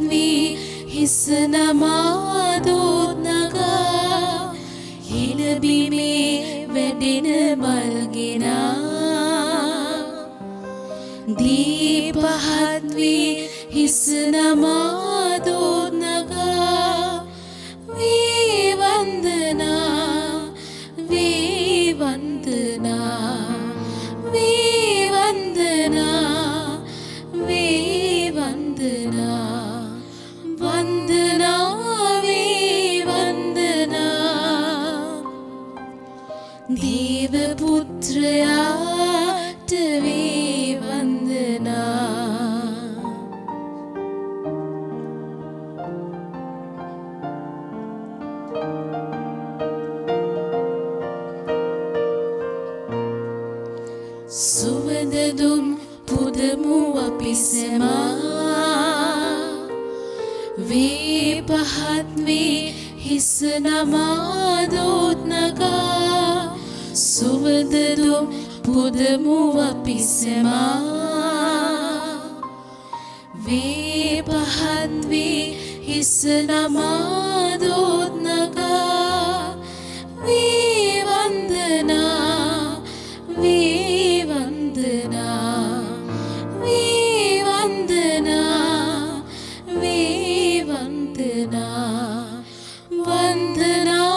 වී හිස් නමා දෝත් නගා හිලබිමේ වැඩෙන මල්ගෙනා දී පහත් වී හිස් නමා දෝත් නගා වේ වන්දනා වේ වන්දනා වේ වන්දනා වේ වන්දනා වන්දනා වේ වන්දනා දේව පුත්‍රයාට වේ වන්දනා සුවඳ දුම් පුදමු අපි සැමා වේ පහත් වී හිස් නමා දෝත් නගා සුවඳ දුම් පුදමු අපි සැමා වේ පහත් වී හිස් නමා දෝත් නගා වේ වන්දනා වේ වන්දනා වේ වන්දනා වේ වන්දනා වන්දනා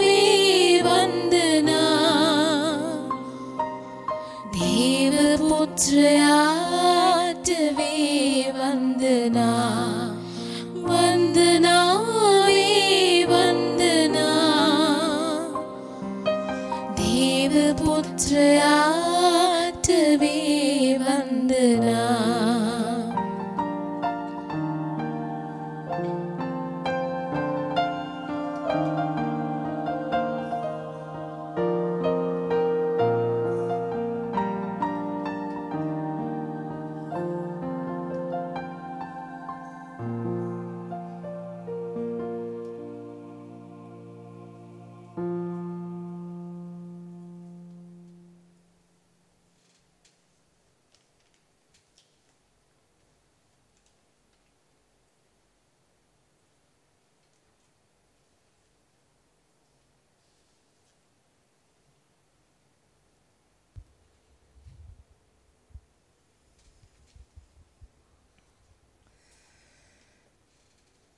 වේ වන්දනා දේව පුත්‍රයාට වේ වන්දනා වන්දනා වේ වන්දනා දේව පුත්‍රයාට වේ වන්දනා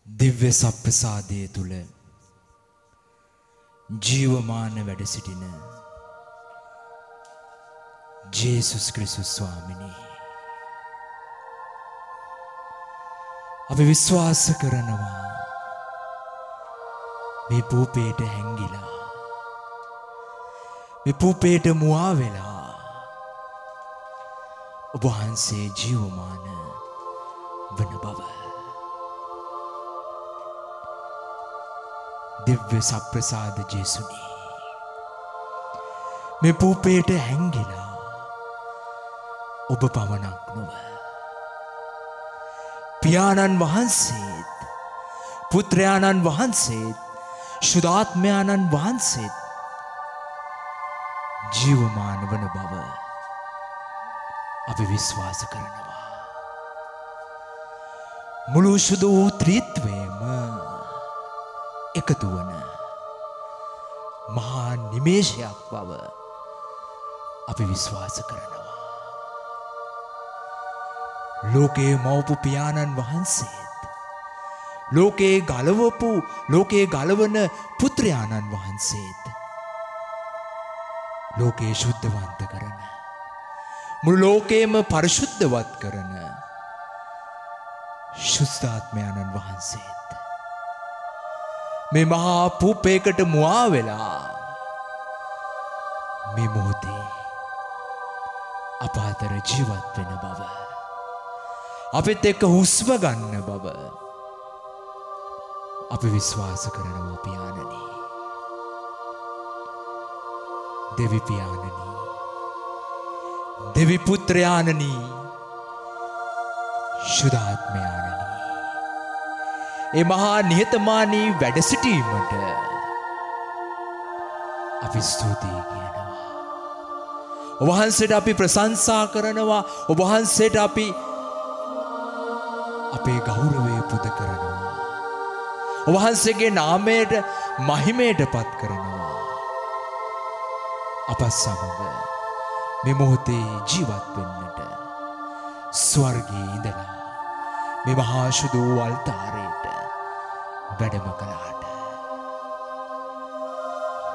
දිව්‍ය සප්පසාදය තුල ජීවමාන වැඩ සිටින ජේසුස් ක්‍රිස්තුස් ස්වාමිනී අපි විශ්වාස කරනවා මේ පූපේට හැංගිලා මේ පූපේට මුවා වෙලා ඔබ වහන්සේ ජීවමාන වන බව දිව්‍ය සප්‍රසාද ජේසුනි මේ පූපේට හැංගිලා ඔබ පමණක් නොව පියාණන් වහන්සේත් පුත්‍රයාණන් වහන්සේත් ශුද්ධාත්මයාණන් වහන්සේත් ජීවමාන වන බව අපි විශ්වාස කරනවා මුළු සුදු වූ ත්‍රිත්වයම එකතු වන මහා නිමේෂයක් බව අපි විශ්වාස කරනවා ලෝකයේ මවපු පියාණන් වහන්සේත් ලෝකයේ ගලවන පුත්‍රයාණන් වහන්සේත් ලෝකයේ ශුද්ධවන්ත කරන මුළු ලෝකයේම පරිශුද්ධවත් කරන ශුද්ධාත්මයාණන් වහන්සේත් මේ මහා පූපේකට මුවා වෙලා මේ මොහොතේ අප අතර ජීවත් වෙන බව අපිත් එක්ක හුස්ම ගන්න බව අපි විශ්වාස කරනවා පියාණනි දෙවි පියාණනි දෙවි පුත්‍රයාණනි ශුද්ධාත්මයාණනි ඒ මහා නිහතමානී වැඩ සිටීමට අපි ස්තුතියි කියනවා ඔබ වහන්සේට අපි ප්‍රශංසා කරනවා ඔබ වහන්සේට අපි අපේ ගෞරවය පුද කරනවා. ඔබ වහන්සේගේ නාමයට මහිමයට පත් කරනවා. අප සමග මේ මොහොතේ ජීවත් වෙන්නට ස්වර්ගයේ ඉඳලා මේ මහා ශුද්ධ වූ අල්තාරයට වැඩම කළාට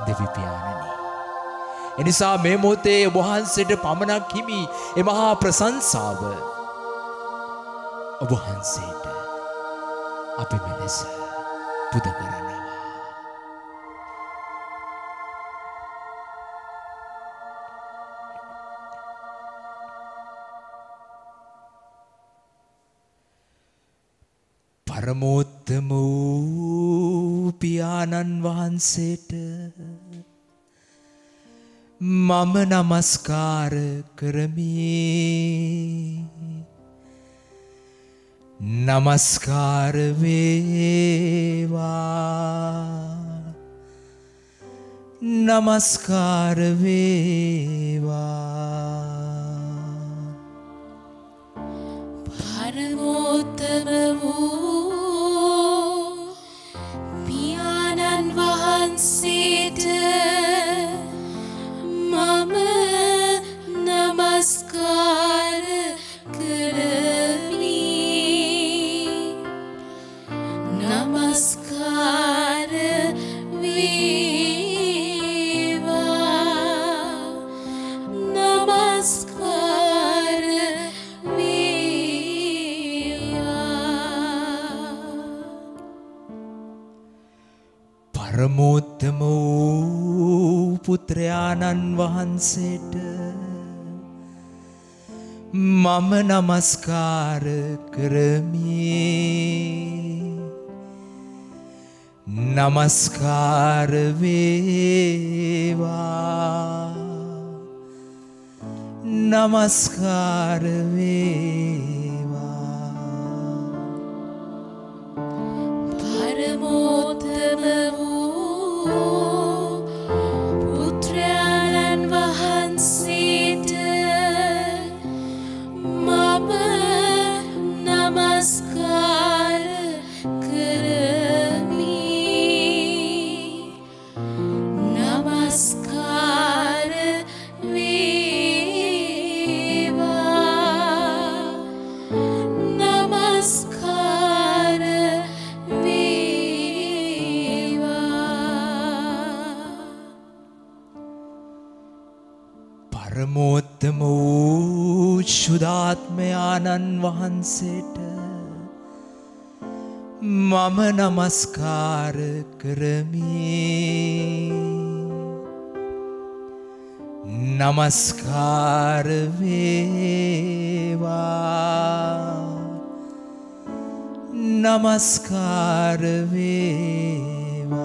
දෙවි පියාණනි, එනිසා මේ මොහොතේ ඔබ වහන්සේට පමණක් හිමි ඒ මහා ප්‍රශංසාව ඔබ වහන්සේට අපි මෙලෙස පුද කරනවා. පරමෝත්තම වූ පියාණන් වහන්සේට මම නමස්කාර කරමි. නමස්කාර වේවා, නමස්කාර වේවා. පරමෝත්තම වූ පියාණන් වහන්සේට මම නමස්කාර කරමි. නමස්කාර වේවා, නමස්කාර පරමෝත්තම වූ පුත්‍රයාණන් වහන්සේට මම නමස්කාර කරමි. නමස්කාර වේවා, නමස්කාර වේවා. පරමෝත්තම වූ පුත්‍රයාණන් වහන්සේට මම නමස්කාර කරමි. නමස්කාර වේවා, නමස්කාර පරමෝත්තම වූ ශුද්ධාත්මයාණන් වහන්සේට මම නමස්කාර කරමි. නමස්කාර වේවා, නමස්කාර වේවා.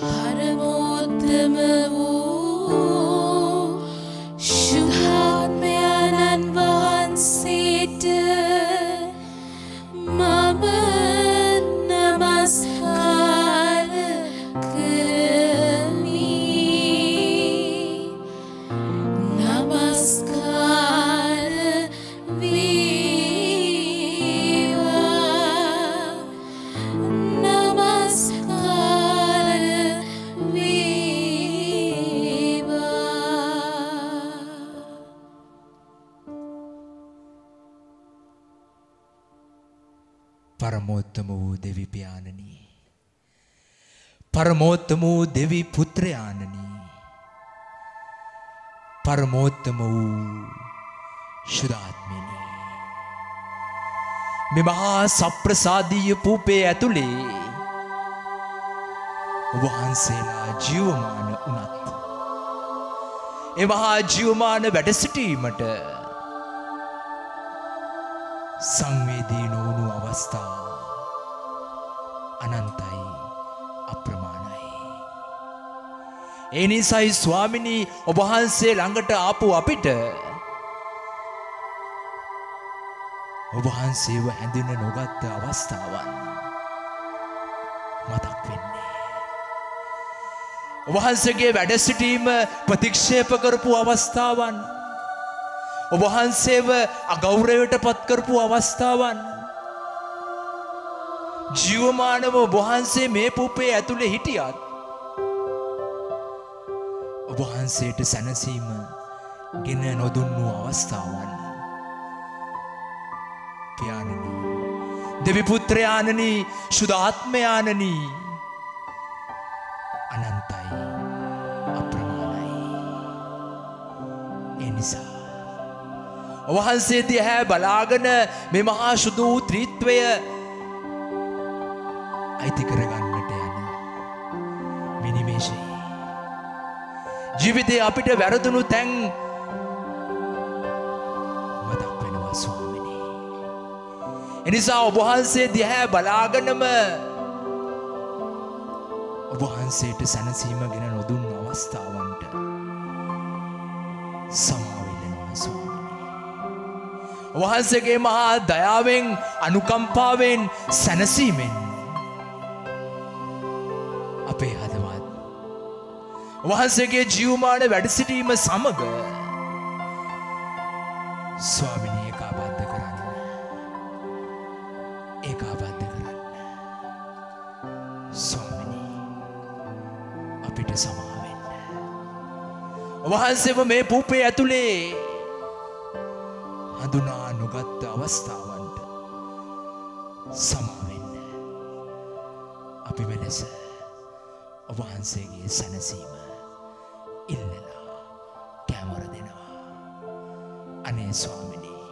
පරමෝත්තම වූ ශුද්ධාත්මයාණන් වහන්සේට මම නමස්කාර කරමි. නමස්කාර වේවා, නමස්කාර වේවා. පරමෝත්තම වූ දෙවි පියාණනි, පරමෝත්තම වූ දෙවි පුත්‍රයාණනි, පරමෝත්තම වූ ශුද්ධාත්මනි, මේ මහා සප්‍රසාදීය පූපේ ඇතුලේ ඔබ වහන්සේලා ජීවමාන වුණත් ඒ මහා ජීවමාන වැඩ සිටීමට සංවේදී නොවුණු අවස්ථා අනන්තයි, අප්‍රමාණයි. ඒ නිසායි ස්වාමිනී ඔබ වහන්සේ ළඟට ආපු අපිට ඔබ වහන්සේව හැඳින නොගත් අවස්ථාවන් මතක් වෙන්නේ. ඔබ වහන්සේගේ වැඩ සිටීම ප්‍රතික්ෂේප කරපු අවස්ථාවන්, ඔබ වහන්සේව අගෞරවයට පත් කරපු අවස්ථාවන් ජීවමානව ඔබ වහන්සේ මේ පුපේ ඇතුලේ හිටියත් ඔබ වහන්සේට සැනසීම ගෙන නොදුන්නු අවස්ථාවන් පියාණනි දෙවි පුත්‍රයාණනි සුදාත්මයාණනි අනන්තයි අප්‍රමාණයි ඒ නිසා ඔබ වහන්සේ දිහා බලාගෙන මේ මහා සුදු ත්‍රිත්වය අයිති කරගන්නට යන මිනිමේෂේ ජීවිතේ අපිට වැරදුණු තැන් මතක් වෙනවා ස්වාමිනී. එනිසා ඔබ වහන්සේ දිහා බලාගෙනම ඔබ වහන්සේට සැනසීම ගෙන නොදුන් අවස්ථාවන්ට සමාව ඉල්ලනවා ස්වාමිනී. ඔබ වහන්සේගේ මහා දයාවෙන් අනුකම්පාවෙන් සැනසීමෙන් අපේ හදවත් වහන්සේගේ ජීවමාන වැඩ සිටීම සමග ස්වාමිනී ඒකාබද්ධ කරන්න ස්වාමිනී අපිට සමාවෙන්න වහන්සේව මේ පුපේ ඇතුලේ හඳුනා නොගත් අවස්ථාවන්ට සමාවෙන්න අපි මෙලෙස වහන්සේගේ සැනසීම ඉල්ලලා කැමර දෙනවා. අනේ ස්වාමිනී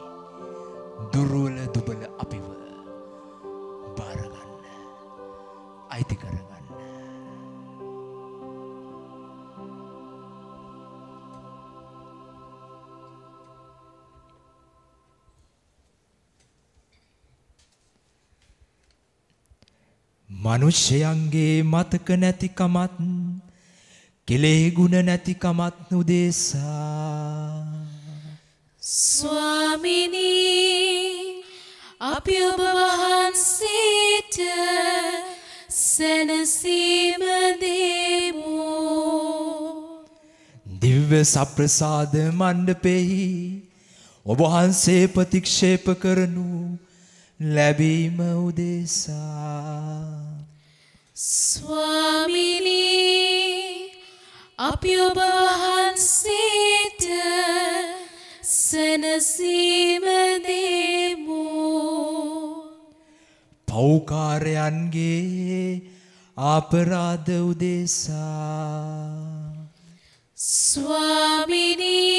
දුර්වල දුබල අපිව බාරගන්න අයිති කරගන්න. මනුෂ්‍යයන්ගේ මතක නැතිකමත් කෙලෙහි ගුණ නැතිකමත් නුදේසා ස්වාමිනී අපි ඔබ වහන්සේට සැනසීම දෙමු. දිව්‍ය සප්‍රසාද මණ්ඩපෙහි ඔබ වහන්සේ ප්‍රතික්ෂේප කරනු ලැබීම උදෙසා ස්වාමිනී අපි ඔබ වහන්සේට සැනසීම දෙමු. පෞකාරයන්ගේ අපරාධ උදෙසා ස්වාමිනී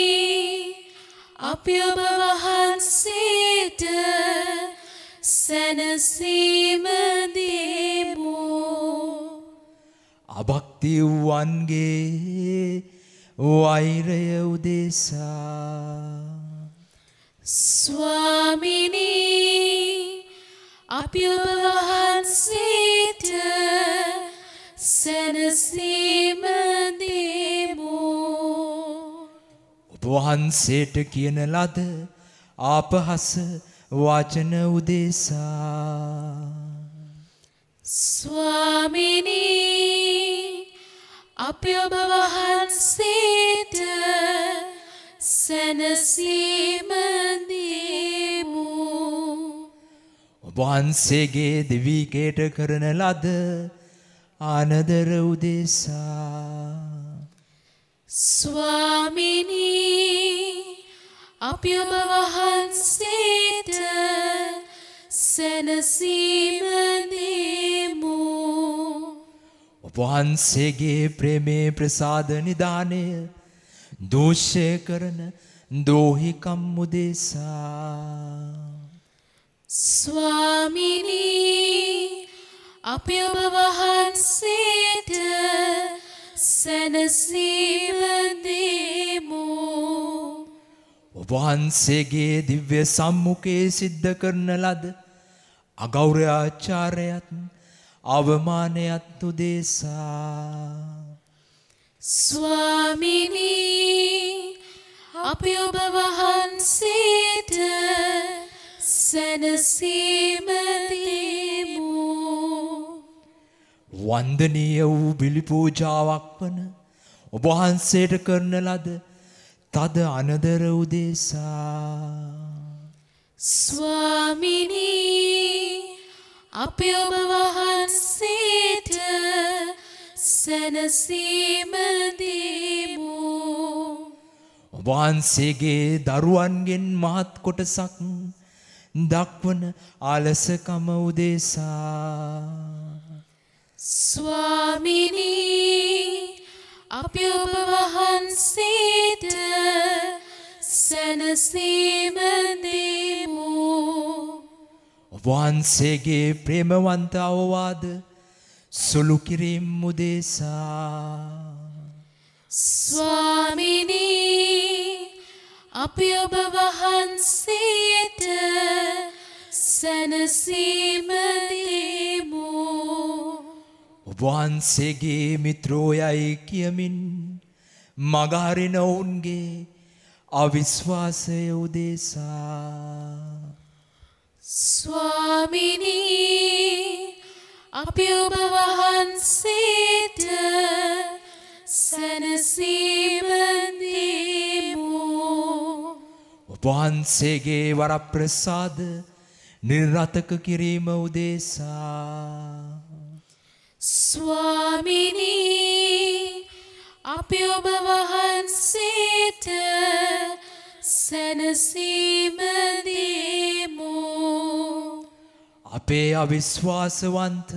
අපි ඔබ වහන්සේට සැනසීම දෙමු. අභක්ති වූවන්ගේ වෛරය උදෙසා ස්වාමිනී අපි ඔබ වහන්සේට සැනසීම දෙමු. ඔබ වහන්සේට කියන ලද ආපහස වචන උදෙසා ස්වාමිනී අපි ඔබ වහන්සේට සැනසීම දෙමු. ඔබ වහන්සේගේ දෙවිකේට කරන ලද ආනදර උදෙසා ස්වාමිනී අපි ඔබ වහන්සේට සැනසීම දෙමු. ඔබ වහන්සේගේ ප්‍රේමේ ප්‍රසාද නිදානය දෝෂය කරන ද්‍රෝහිකම් උදෙසා ස්වාමිනී අපි ඔබ වහන්සේට සැනසීම දෙමු. ඔබ වහන්සේගේ දිව්‍ය සම්මුඛයේ සිද්ධ කරන ලද අගෞරවාචාරයත් අවමානයත් උදෙසා ස්වාමිනී අපි ඔබ වහන්සේට සැනසීම දෙමු. වන්දනීය වූ බිලි පූජාවක් වන ඔබ වහන්සේට කරන ලද තද අනදර උදෙසා ස්වාමිනී අපි ඔබ වහන්සේට සැනසීම දෙමු. ඔබ වහන්සේගේ දරුවන්ගෙන් මහත් කොටසක් දක්වන ආලසකම උදෙසා ස්වාමිනී අපි ඔබ වහන්සේට සැනසීම දෙමු. ඔබ වහන්සේගේ ප්‍රේමවන්ත අවවාද සුළු කිරීම උදෙසා ස්වාමිනී අපි ඔබ වහන්සේට සැනසීම දෙමු. ඔබ වහන්සේගේ මිත්‍රෝයයි කියමින් මගහරින ඔවුන්ගේ අවිශ්වාසය උදෙසා ස්වාමිනී අපි ඔබ වහන්සේට සැනසීම දෙමු. ඔබ වහන්සේගේ වරප්‍රසාද නිර්රතක කිරීම උදෙසා ස්වාමිනී අපි ඔබ වහන්සේට සැනසීම දෙමු. අපේ අවිශ්වාසවන්ත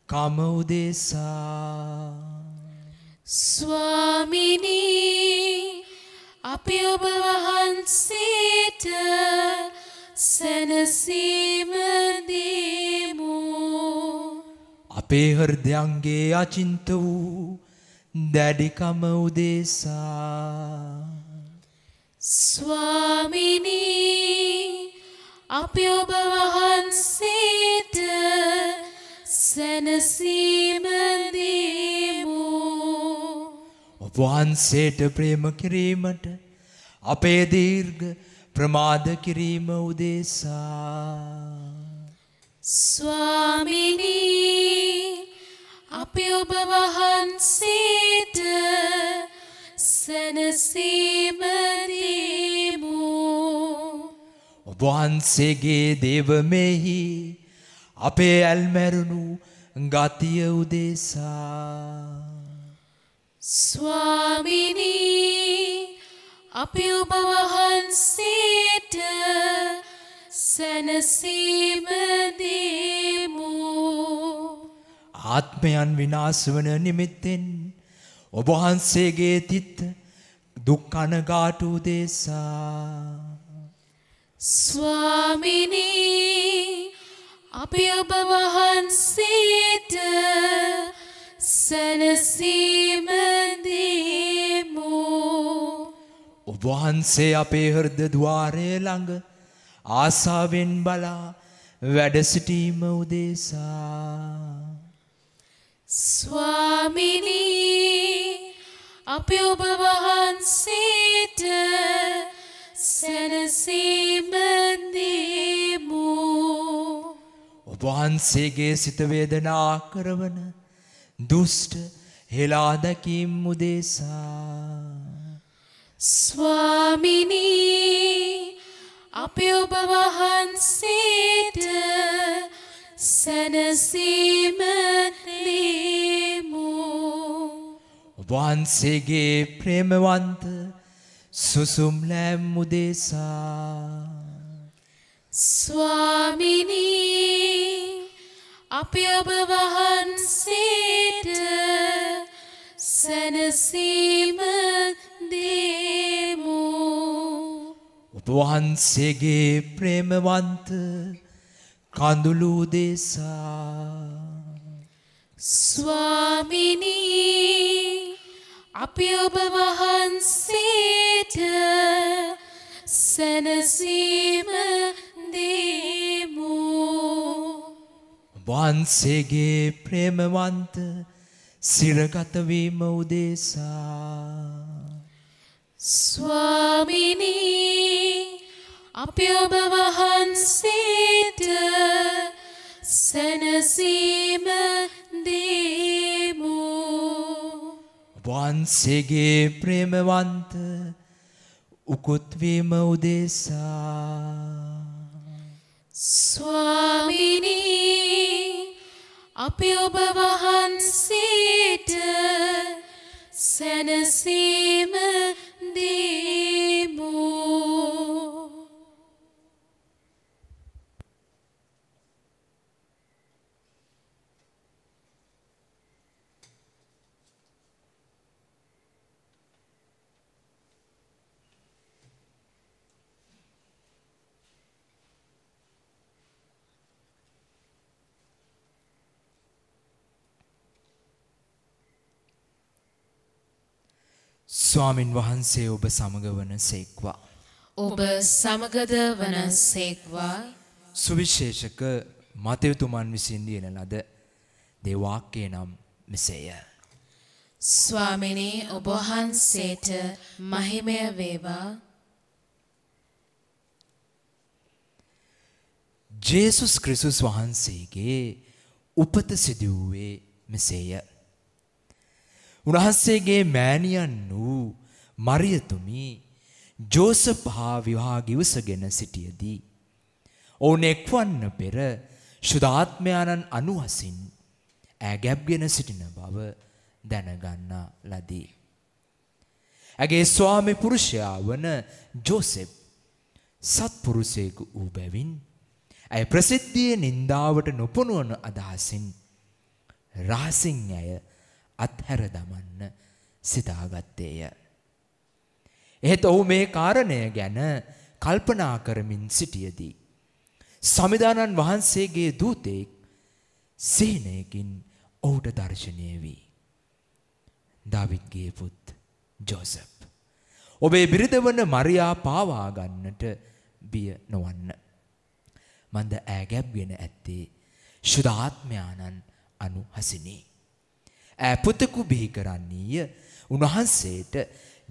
කම උදෙසා ස්වාමිනී අපි ඔබ වහන්සේට සැනසීම දෙමු. අපේ හෘදයන්ගේ අචින්ත වූ දැඩිකම උදෙසා ස්වාමිනී අපි ඔබ වහන්සේට සැනසීම දෙමු. ඔබ වහන්සේට ප්‍රේම කිරීමට අපේ දීර්ඝ ප්‍රමාද කිරීම උදෙසා ස්වාමිනී අපි ඔබ වහන්සේට සැනසීම දෙමු. ඔබ වහන්සේගේ දේවමෙහි අපේ ඇල්මැරුණු ගතිය උදෙසා ස්වාමිනී අපි ඔබ වහන්සේට සැනසීම දෙමු. ආත්මයන් විනාශ වන නිමිත්තෙන් ඔබ වහන්සේගේ තිත්ත දුක් කනගාටු උදෙසා ස්වාමිනී අපි ඔබ වහන්සේට සැනසීම දෙමු. ඔබ වහන්සේ අපේ හෘද ద్వාරය ළඟ ආසාවෙන් බලා වැඩ සිටීම උදෙසා ස්වාමිනී අපි ඔබ වහන්සේට සැනසීම දෙමු. ඔබ වහන්සේගේ සිත වේදනා කරවන දුෂ්ට හෙලා දැකීම් උදෙසා ස්වාමිනී අපි ඔබ වහන්සේට සැනසීම දෙමු. ඔබ වහන්සේගේ ප්‍රේමවන්ත සුසුම් ලෑම් උදෙසා ස්වාමිනී අපි ඔබ වහන්සේට සැනසීම දෙමු. ඔබ වහන්සේගේ ප්‍රේමවන්ත කඳුළු උදෙසා ස්වාමිනී අපි ඔබ වහන්සේට සැනසීම දෙමු. ඔබ වහන්සේගේ ප්‍රේමවන්ත සිරගත වීම උදෙසා ස්වාමිනී අපි ඔබ වහන්සේට සැනසීම දෙමු. ඔබ වහන්සේගේ ප්‍රේමවන්ත උකුත් වීම උදෙසා ස්වාමිනී අපි ඔබ වහන්සේට සැනසීම දෙමු. ස්වාමින් වහන්සේ ඔබ සමග වන සේක්වා. ඔබ සමගද වන සේක්වා. සුවිශේෂක මතයුතුමන් විසින් ලියන ලද දේවාක්‍යය නම් මෙසේය. ස්වාමිනී ඔබ වහන්සේට මහිමය වේවා. ජේසුස් ක්‍රිස්තුස් වහන්සේගේ උපත සිදු වූයේ මෙසේය. උන්වහන්සේගේ මෑණියන් වූ මරියතුමි ජෝසප් හා විවාහ ගිවිසගෙන සිටියදී ඔවුන් එක්වන්න පෙර ශුද්ධාත්මයාණන් අනුහසින් ඇගැබ්ගෙන සිටින බව දැනගන්නා ලදී. ඇගේ ස්වාමි පුරුෂයා වන ජෝසප් සත්පුරුෂයෙකු වූ බැවින් ඇය ප්‍රසිද්ධියේ නින්දාවට නොපොනුවන අදහසින් රහසින් ඇය අත්හැර දමන්න සිතාගත්තේය. එහෙත් ඔහු මේ කාරණය ගැන කල්පනා කරමින් සිටියදී සමිදානන් වහන්සේගේ දූතෙක් සිහිනයකින් ඔහුට දර්ශනය වී දාවිද්ගේ පුත් ජෝසප් ඔබේ බිරිඳ වන මරියා පාවා ගන්නට බිය නොවන්න. මන්ද ඈගැබ්ගෙන ඇත්තේ ශුද්ධාත්මයාණන් අනුහසිනි. ඈ පුතෙකු බිහි කරන්නීය. උන්වහන්සේට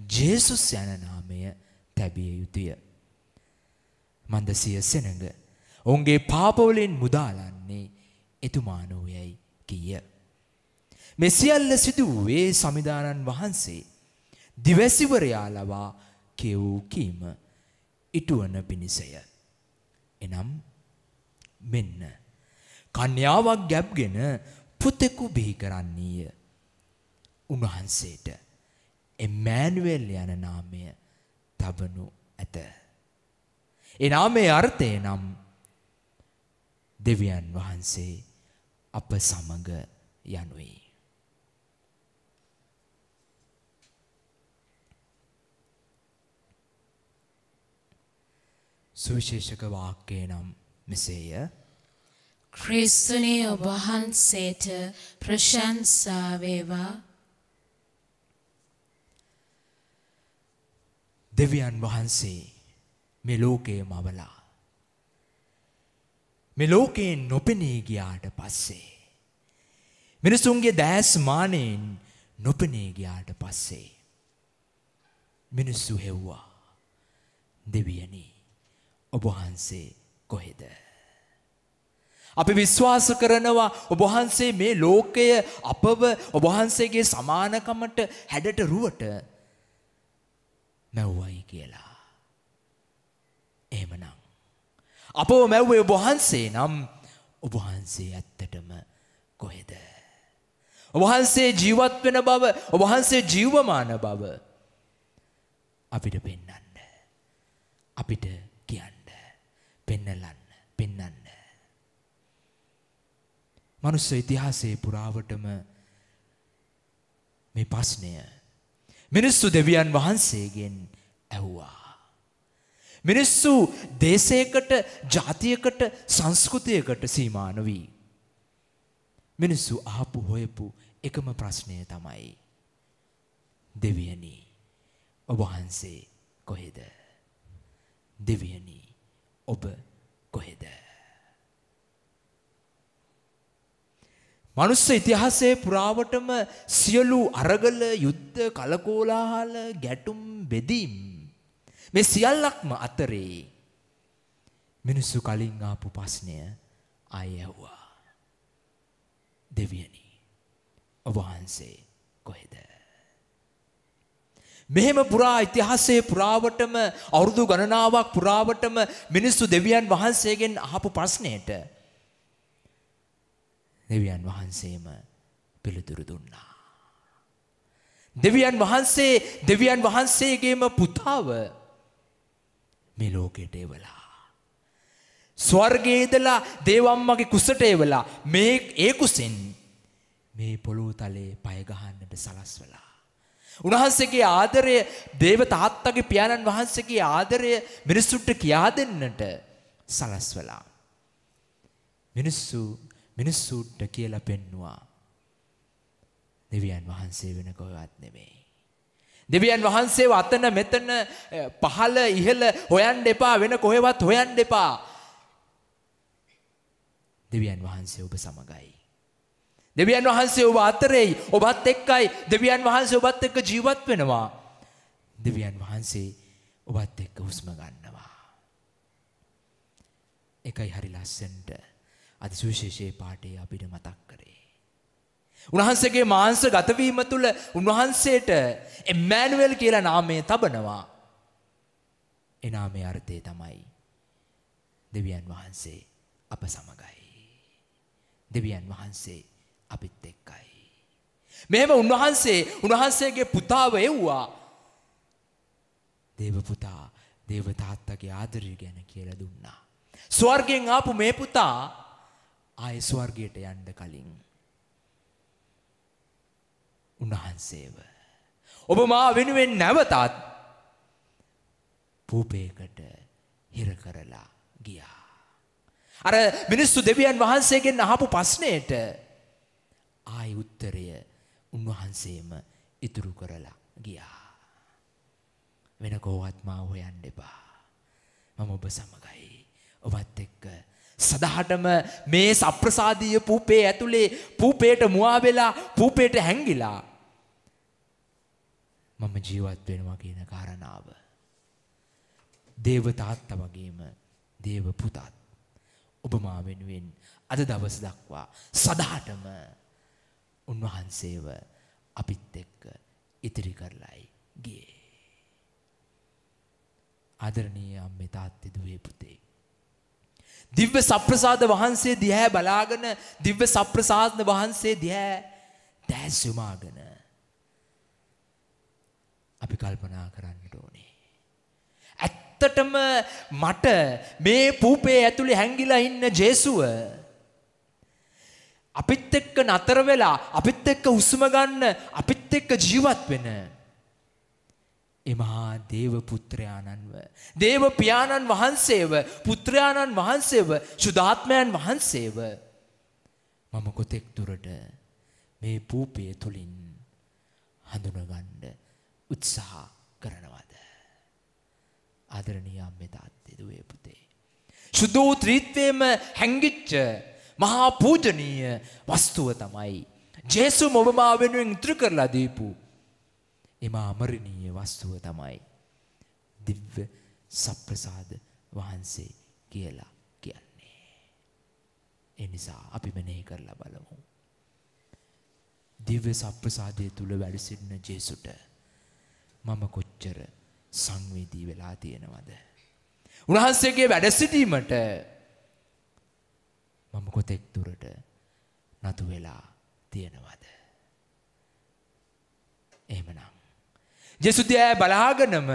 ජේසුස් යන නාමය තැබිය යුතුය. මන්ද සිය සෙනඟ ඔවුන්ගේ පාපවලින් මුදාලන්නේ එතුමානෝයයි කීය. මේ සියල්ල සිදු වූයේ සමිදානන් වහන්සේ දිවැසිවරයා ලවා කියවූ කීම ඉටුවන පිණිසය. එනම් මෙන්න කන්‍යාවක් ගැබ්ගෙන පුතෙකු බිහි කරන්නීය. උන්වහන්සේට එම්මෑනුවෙල් යන නාමය තබනු ඇත. ඒ නාමයේ අර්ථය නම් දෙවියන් වහන්සේ අප සමග යනුයි. සුවිශේෂක වාක්‍යය නම් මෙසේය. ක්‍රිස්තුනේ ඔබ වහන්සේට ප්‍රශංසා වේවා. දෙවියන් වහන්සේ මේ ලෝකයේ මවලා මේ ලෝකයෙන් නොපෙනී ගියාට පස්සේ මිනිසුන්ගේ දැස් මානෙන් නොපෙනී ගියාට පස්සේ මිනිස්සු හෙව්වා දෙවියනි ඔබ වහන්සේ කොහෙද? අපි විශ්වාස කරනවා ඔබ වහන්සේ මේ ලෝකය අපව ඔබ වහන්සේගේ සමානකමට හැඩට රුවට මැව්වයි කියලා. එහෙමනම් අපව මැව්වේ ඔබ වහන්සේ නම් ඔබ වහන්සේ ඇත්තටම කොහෙද? ඔබ වහන්සේ ජීවත් වෙන බව, ඔබ වහන්සේ ජීවමාන බව අපිට පෙන්වන්න. අපිට කියන්න. පෙන්නන්න. මනුස්ස ඉතිහාසයේ පුරාවටම මේ ප්‍රශ්නය මිනිස්සු දෙවියන් වහන්සේගෙන් ඇහුවා. මිනිස්සු දේශයකට, ජාතියකට, සංස්කෘතියකට සීමා නොවි. මිනිස්සු අහපු හොයපු එකම ප්‍රශ්නය තමයි දෙවියනි ඔබ වහන්සේ කොහෙද? දෙවියනි ඔබ කොහෙද? මනුස්ස ඉතිහාසයේ පුරාවටම සියලු අරගල, යුද්ධ, කලකෝලාහල, ගැටුම්, බෙදීම් මේ සියල්ලක්ම අතරේ මිනිස්සු කලින් ආපු ප්‍රශ්නය ආයෙ ඇහුවා. දෙවියනි ඔබ වහන්සේ කොහෙද? මෙහෙම පුරා ඉතිහාසයේ පුරාවටම අවුරුදු ගණනාවක් පුරාවටම මිනිස්සු දෙවියන් වහන්සේගෙන් අහපු ප්‍රශ්නයට දෙවියන් වහන්සේම පිළිතුරු දුන්නා. දෙවියන් වහන්සේගේම පුතාව මේ ලෝකයට එවලා. ස්වර්ගයේ ඉඳලා දේවම්මගේ කුසට එවලා මේ ඒ කුසෙන් මේ පොළොව තලයේ පය ගහන්නට සලස්වලා. උන්වහන්සේගේ ආදරය දේව තාත්තගේ පියාණන් වහන්සේගේ ආදරය මිනිස්සුන්ට කියා දෙන්නට සලස්වලා. මිනිස්සුන්ට කියලා පෙන්නවා දෙවියන් වහන්සේ වෙන කොහෙවත් නෙමෙයි. දෙවියන් වහන්සේව අතන මෙතන පහළ ඉහළ හොයන්න එපා, වෙන කොහෙවත් හොයන්න එපා. දෙවියන් වහන්සේ ඔබ සමගයි. දෙවියන් වහන්සේ ඔබ අතරෙයි, ඔබත් එක්කයි. දෙවියන් වහන්සේ ඔබත් එක්ක ජීවත් වෙනවා. දෙවියන් වහන්සේ ඔබත් එක්ක හුස්ම ගන්නවා. ඒකයි හරි ලස්සනට අද සුවිශේෂයේ පාඩේ අපිට මතක් කරේ. උන්වහන්සේගේ මාංශ ගතවීම තුළ උන්වහන්සේට එම්මැනුවෙල් කියලා නාමය තබනවා. ඒ නාමයේ අර්ථය තමයි දෙවියන් වහන්සේ අප සමගයි. දෙවියන් වහන්සේ අපිත් එක්කයි. මෙහෙම උන්වහන්සේගේ පුතාව එව්වා. දේව පුතා දේව තාත්තගේ ආදරය ගැන කියලා දුන්නා. ස්වර්ගයෙන් ආපු මේ පුතා ආයේ ස්වර්ගයට යන්න කලින් උන්වහන්සේව ඔබ මා වෙනුවෙන් නැවතත් පූපේකට හිර කරලා ගියා. අර මිනිස්සු දෙවියන් වහන්සේගෙන් අහපු ප්‍රශ්නෙට ආයි උත්තරය උන්වහන්සේම ඉතුරු කරලා ගියා. වෙන කොහොවත් මා හොයන්න එපා. මම ඔබ සමගයි. ඔබත් එක්ක සදාටම මේ සප්‍රසාදීය පූපේ ඇතුලේ පූපේට මුවා වෙලා පූපේට හැංගිලා මම ජීවත් වෙනවා කියන කාරණාව දේව තාත්තා වගේම දේව පුතත් ඔබ මා වෙනුවෙන් අද දවස් දක්වා සදාටම උන්වහන්සේව අපිත් එක්ක ඉතිරි කරලයි ගියේ. ආදරණීය අම්මේ තාත්තේ දුවේ පුතේ, දිව්‍ය සප්‍රසාද වහන්සේ දිහා බලාගෙන දිව්‍ය සප්‍රසාද වහන්සේ දිහා දැස් යොමාගෙන අපි කල්පනා කරන්නට ඕනේ. ඇත්තටම මට මේ පූපේ ඇතුලේ හැංගිලා ඉන්න ජේසුව අපිත් එක්ක නතර වෙලා අපිත් එක්ක හුස්ම ගන්න අපිත් එක්ක ජීවත් වෙන එමහා දේව පුත්‍රයාණන්ව දේව පියාණන් වහන්සේව පුත්‍රයාණන් වහන්සේව සුදාත්මයන් වහන්සේව මම කොතෙක් දුරට මේ පූපය තුලින් හඳුනගන්න උත්සාහ කරනවද? ආදරණීය අම්මේ තාත්තේ දුවේ පුතේ, සුදු ත්‍රිත්වයේම හැංගිච්ච මහා පූජනීය වස්තුව තමයි ජේසු ඔබ මා වෙනුවෙන් ඉතුරු කරලා දීපු එම අමරණීය වස්තුව තමයි දිව්‍ය සප්‍රසාද වහන්සේ කියලා කියන්නේ. ඒ නිසා අපි මෙනෙහි කරලා බලමු. දිව්‍ය සප්‍රසාදයේ තුල වැඩ සිටින ජේසුට මම කොච්චර සංවේදී වෙලා තියෙනවද? උන්වහන්සේගේ වැඩ සිටීමට මම කොතෙක් දුරට නතු වෙලා තියෙනවද? එහෙමනම් ජේසු දිහා බලාගෙනම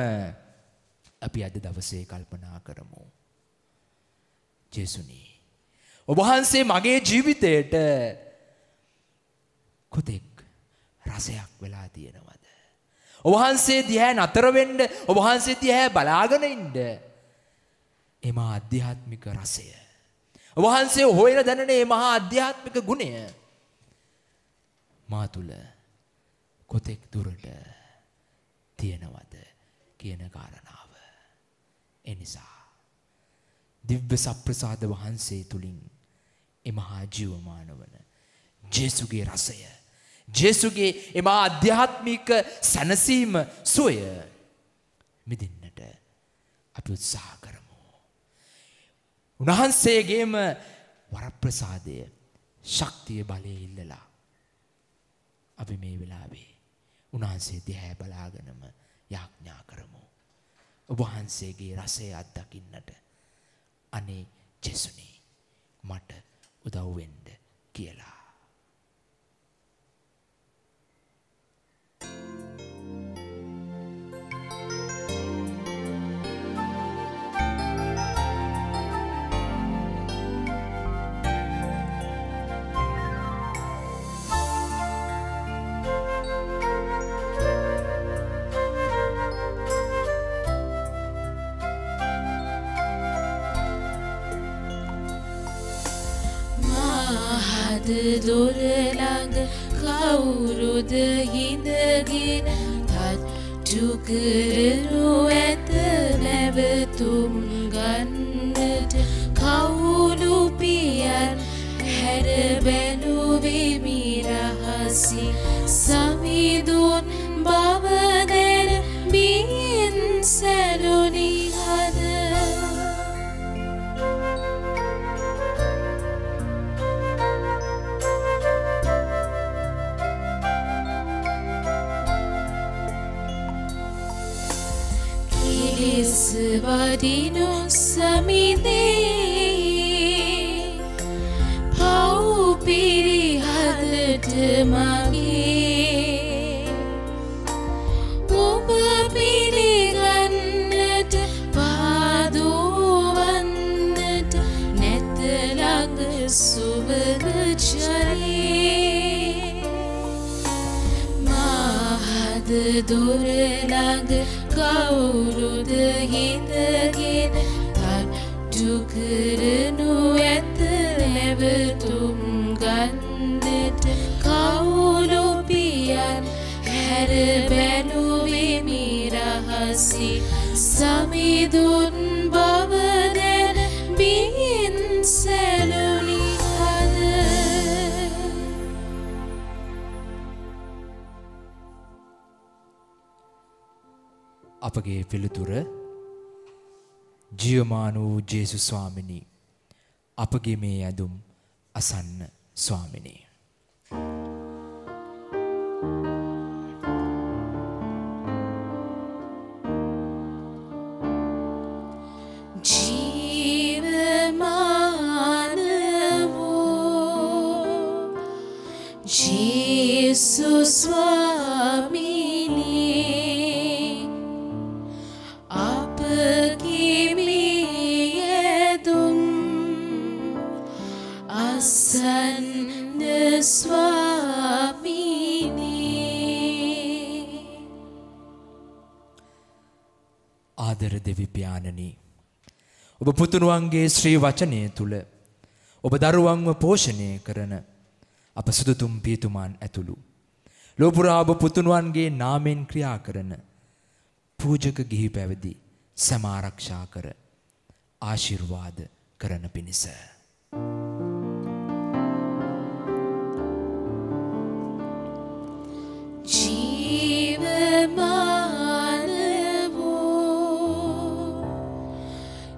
අපි අද දවසේ කල්පනා කරමු. ජේසුනි, ඔබ වහන්සේ මගේ ජීවිතයට කොතෙක් රසයක් වෙලා තියෙනවද? ඔබ වහන්සේ දිහා නතර වෙන්න, ඔබ වහන්සේ දිහා බලාගෙන ඉන්න එම ආධ්‍යාත්මික රසය, ඔබ වහන්සේ හොයන දැනන මේ මහා ආධ්‍යාත්මික ගුණය මා තුල කොතෙක් දුරට තියෙනවද කියන කාරණාව. එනිසා දිව්‍ය සප්‍රසාද වහන්සේ තුලින් එමහා ජීවමාන වන ජේසුගේ රසය, ජේසුගේ එමා ආධ්‍යාත්මික සැනසීම සොය මිදින්නට අපි උත්සාහ කරමු. උන්වහන්සේගේම වරප්‍රසාදය, ශක්තිය, බලය ඉල්ලලා අපි මේ වෙලාවේ උන්වහන්සේ දිහා බලාගෙනම යාඥා කරමු. ඔබ වහන්සේගේ රසය අත්දකින්නට අනේ ජෙසුනේ මට උදව් වෙන්න කියලා. දොර ළඟ කවුරුද හිඳගෙන තට්ටු කරනු ඇත නැවතුම් ගන්නට කවුළු පියන් හැර බැලුවෙමි රහසි සමිඳුන් බව දැන බියෙන් සැලුනි හද වඩිනු සමිඳේ පව් පිරිහදට මගේ ඔබ පිළිගන්නට පාදෝවන්නට නැත ළඟ සුවඳ ජලේ මාහද දොර ළඟ කවුරුද හිඳගෙන තට්ටු කරනු ඇත නැවතුම් ගන්නට කවුළු පියන් හැර බැලුවෙමි රහසි සමිඳුන් බව දැන බියෙන් සැලුනි හද අපගේ පිළිතුර ජීවමාන වූ ජේසුස් ස්වාමිනී අපගේ මේ ඇදුම් අසන්න ස්වාමිනී. ජීවමාන වූ ජේසුස් ස්වාමිනී සන්න ස්වාමිනී. ආදර දෙවි පියාණනි ඔබ පුතුණුවන්ගේ ශ්‍රී වචනය තුල ඔබ දරුවන්ව පෝෂණය කරන අප සුදුතුම් පියතුමන් ඇතුළු ලෝපුරා ඔබ පුතුණුවන්ගේ නාමෙන් ක්‍රියා කරන පූජක ගිහි පැවිදි සම ආරක්ෂා කර ආශිර්වාද කරන පිණිස ජීවමාන වූ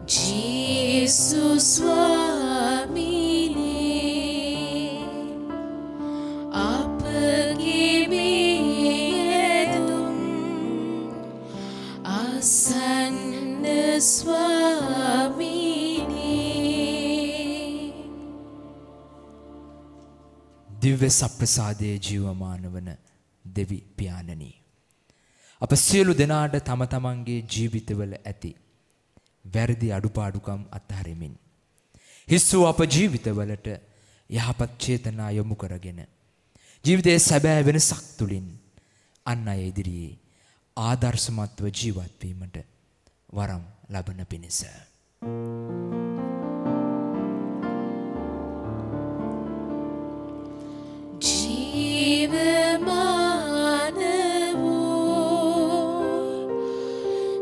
ජේසුස් ස්වාමිනී අපගේ මේ ඇදුම් අසන්න ස්වාමිනී. දිව්‍ය සප්‍රසාදයේ ජීවමාන වන දෙවි පියාණනි අප සියලු දෙනාට තම තමන්ගේ ජීවිතවල ඇති වැරදි අඩුපාඩුකම් අත්හරිමින් හිස් වූ අප ජීවිතවලට යහපත් චේතනා යොමු කරගෙන ජීවිතයේ සැබෑ වෙනසක් තුලින් අන් අය ඉදිරියේ ආදර්ශමත්ව ජීවත් වීමට වරම් ලබන පිණිස ජීවමාන වූ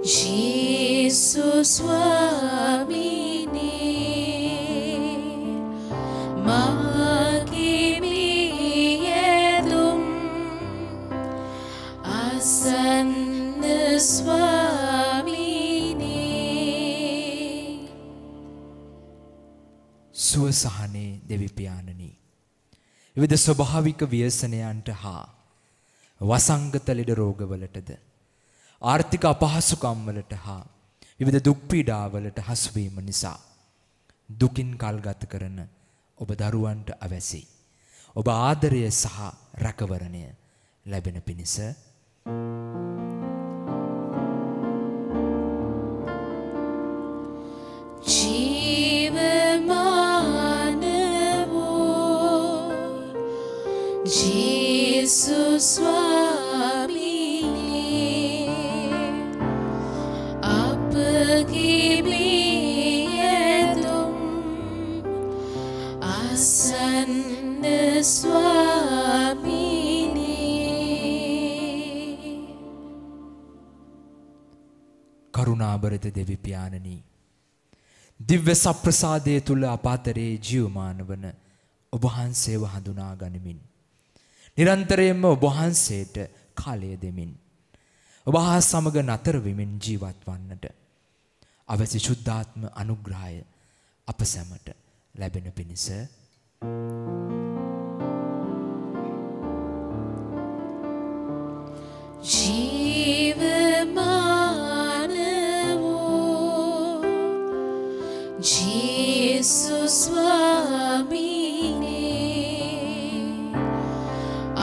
ජේසුස් ස්වාමිනී මාගේ මේ ඇදුම් අසන්න ස්වාමිනී. සුවසහනේ දෙවි පියාණනි විවිධ ස්වභාවික ව්‍යසනයන්ට හා වසංගත ලෙඩ රෝගවලටද ආර්ථික අපහසුකම් වලට හා විවිධ දුක් පීඩා වලට හසු වීම නිසා දුකින් කල්ගත කරන ඔබ දරුවන්ට අවැසි. ඔබ ආදරය සහ රැකවරණය ලැබෙන පිණිස ජීවමාන වූ ජේසුස් ස්වාමීනි අපගේ බියදුම් අසන්න ස්වාමීනි. කරුණාබරිත දෙවි පියාණනි, දිව්‍ය සප්‍රසාදයේ තුල අපාතරේ ජීවමාන වන ඔබ වහන්සේව හඳුනා ගනිමින් නිරන්තරයෙන්ම ඔබ වහන්සේට කාලය දෙමින් ඔබ හා සමග නතර වෙමින් ජීවත් වන්නට අවශ්‍ය සුද්ධාත්ම අනුග්‍රහය අප සැමට ලැබෙන පිණිස ජීවමාන වූ ජේසුස් ස්වාමීනි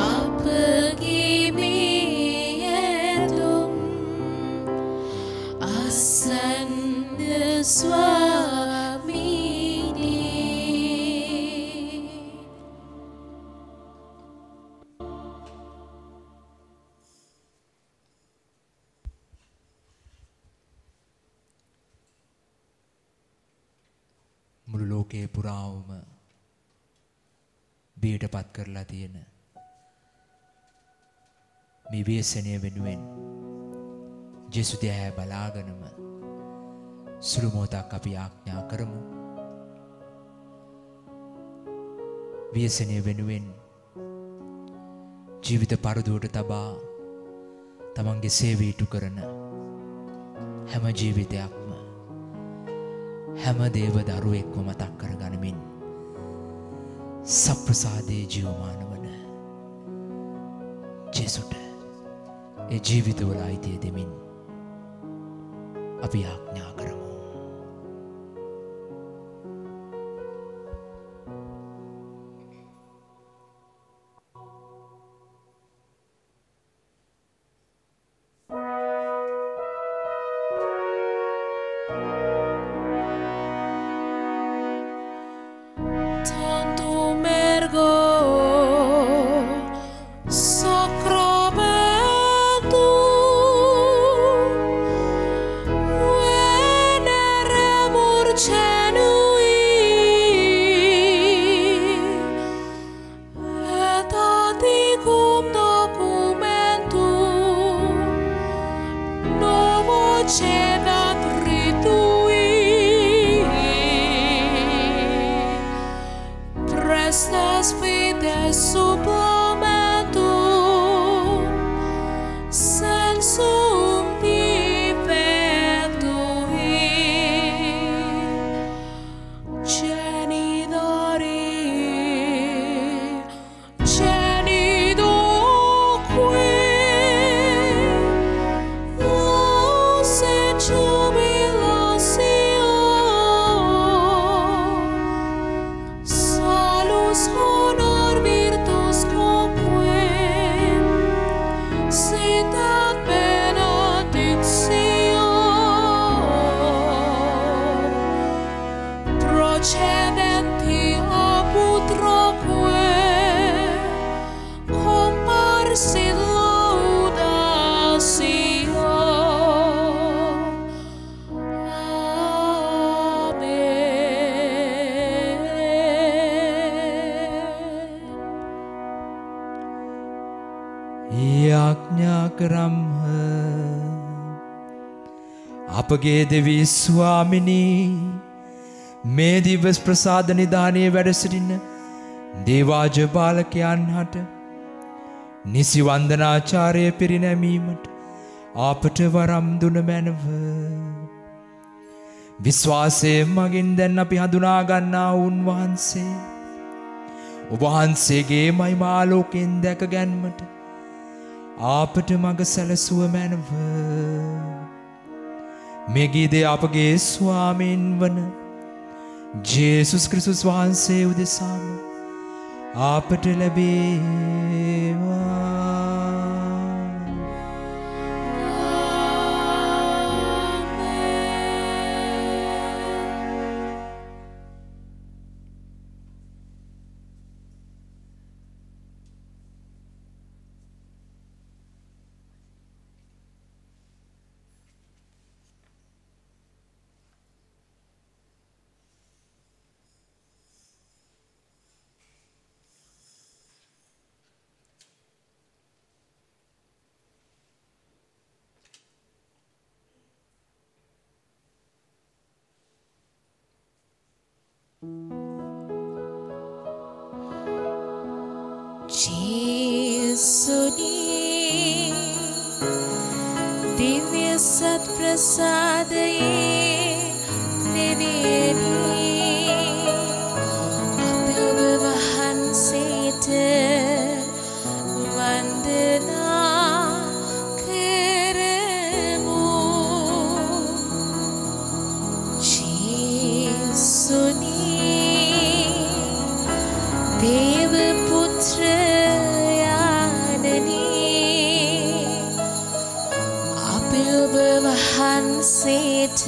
අපගේ බියදුම් අසන්න ස්වාමීනි. මුළු ලෝකයේ පුරාවම බියටපත් කරලා තියෙන මේ ව්‍යසනය වෙනුවෙන් ජේසු දිහා බලාගෙනම සුළු මොහොතක් අපි ආඥා කරමු. ව්‍යසනය වෙනුවෙන් ජීවිත පරදුවට තබා තමන්ගේ සේවය ඉටු කරන හැම ජීවිතයක්ම හැම දේව දරුවෙක්ම මතක් කරගනිමින් සප්‍රසාදයේ ජීවමාන වන ජේසුට ඒ ජීවිතවල අයිතිය දෙමින් අපි ආඥා කරමු. අපගේ දෙවි ස්වාමිනී, මේ දිවස් ප්‍රසාද නිධානයේ වැඩ සිටින දේවාජ බාලකයන් හට නිසි වන්දනාචාරය පිරිනැමීමට අපට වරම් දුන මැනව. විශ්වාසයෙන් මගින් දැන් අපි හඳුනා ගන්නා උන්වහන්සේ ඔබ වහන්සේගේ මහිමාලෝකයෙන් දැක ගැන්මට අපට මඟ සැලසුව මැනව. මේ ගීතය අපගේ ස්වාමීන් වන ජේසුස් ක්‍රිස්තුස් වහන්සේ උදෙසාම අපට ලැබේවා. दिव्य सत प्रसादये निवेदी අප ඔබ වහන්සේට වන්දනා කරමු. ජේසුනි දේව පුත්‍ර වහන්සේට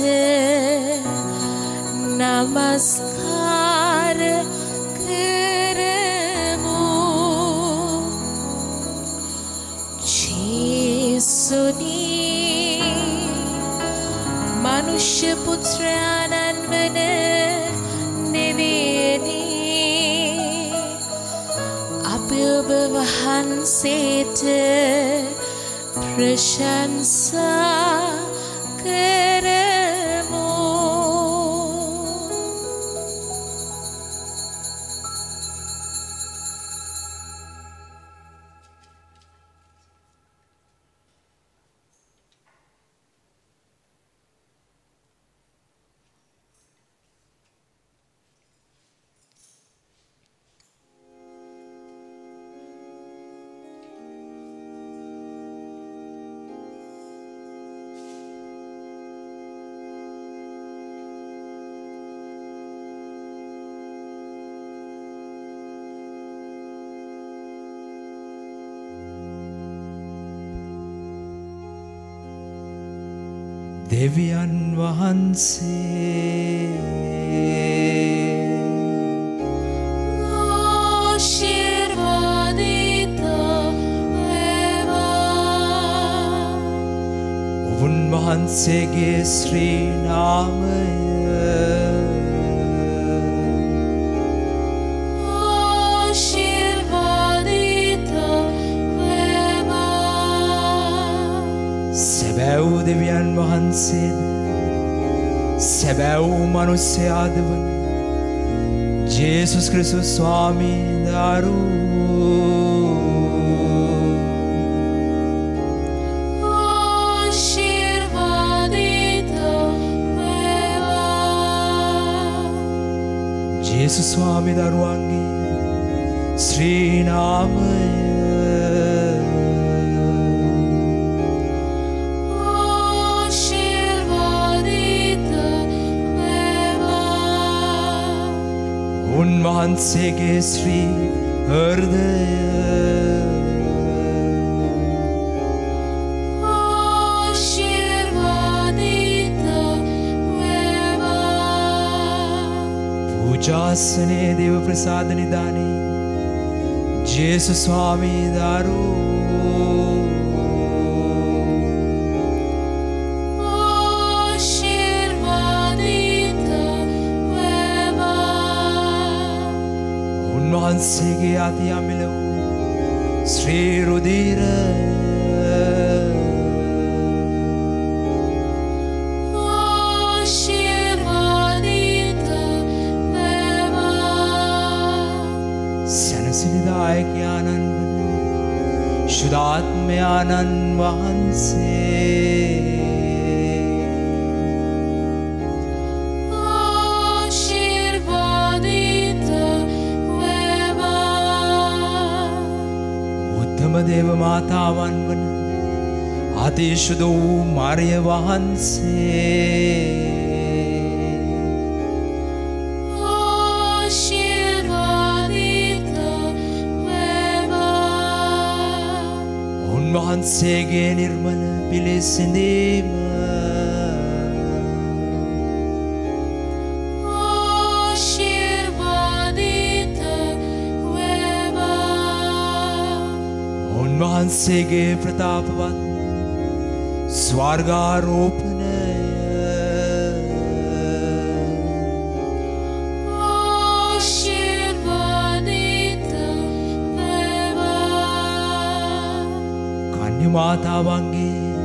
නමස්කාර කරමු. ජේසුනි මනුෂ්‍ය පුත්‍රයාණන් වන නෙවෙයි අප ඔබ වහන්සේට ප්‍රශංසා කරමු. දෙවියන් වහන්සේ ආශිර්වාදිත වේවා. උන්වහන්සේගේ ශ්‍රී නාමය සැබෑව් දෙවියන් වහන්සේද සැබෑව් මනුස්සයාද වන ජේසුස් ක්‍රිස්තුස් ස්වාමී දරුවෝ ආශිර්වාදිත වේවා. ජේසුස් ස්වාමී දරුවන්ගේ ශ්‍රී නාමය උන්වහන්සේගේ ශ්‍රී හෘදය ආශිර්වාදිත වේවා. පූජාසනයේ දේව ප්‍රසාද නිදානේ ජේසුස් ස්වාමී දරුවෝ උන්වහන්සේගේ අති අමිල වූ ශ්‍රී රුධිරය ආශිර්වාදිත වේවා. සැනසිලිදායකයාණන් වන ශුද්ධාත්මයාණන් වහන්සේ ධම්මදේව මාතාවන් වන අතිශුද්ධ වූ මාරිය වහන්සේ උන්වහන්සේගේ නිර්මල පිළිසිඳීම උන්වහන්සේගේ ප්‍රතාපවත් ස්වර්ගාරෝපණය කන්‍ය මාතාවන්ගේ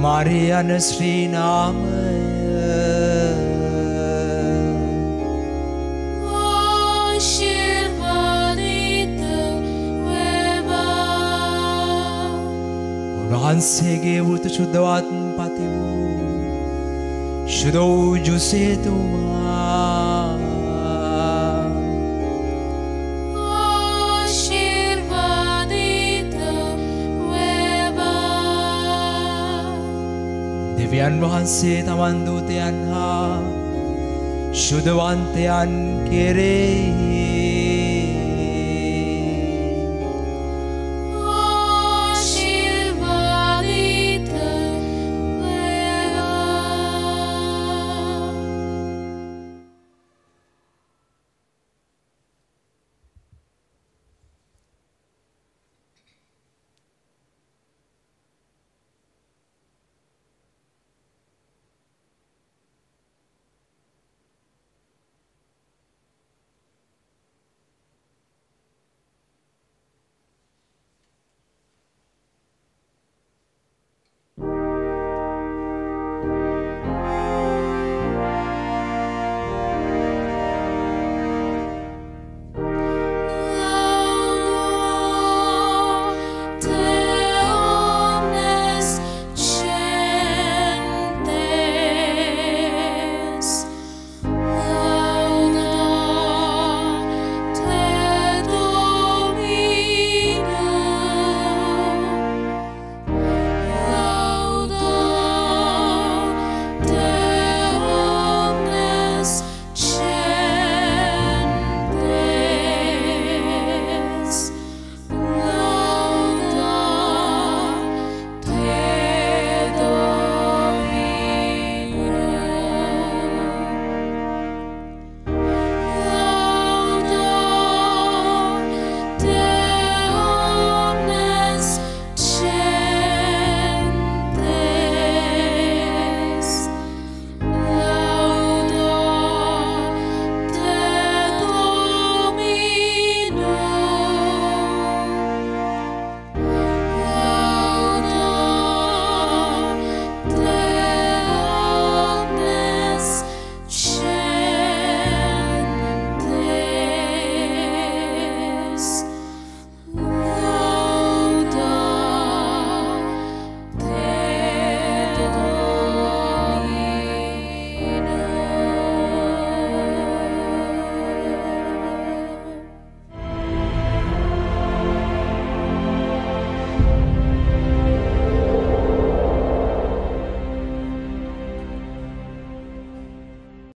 මරියන ශ්‍රී නාමය උන්වහන්සේගේ වෘත ශුද්ධවත් පති වූ ශුද්ධ වූ ජුසේතුමා දෙවියන් වහන්සේ තමන් දූතයන් හා ශුද්ධවන්තයන් කෙරෙහි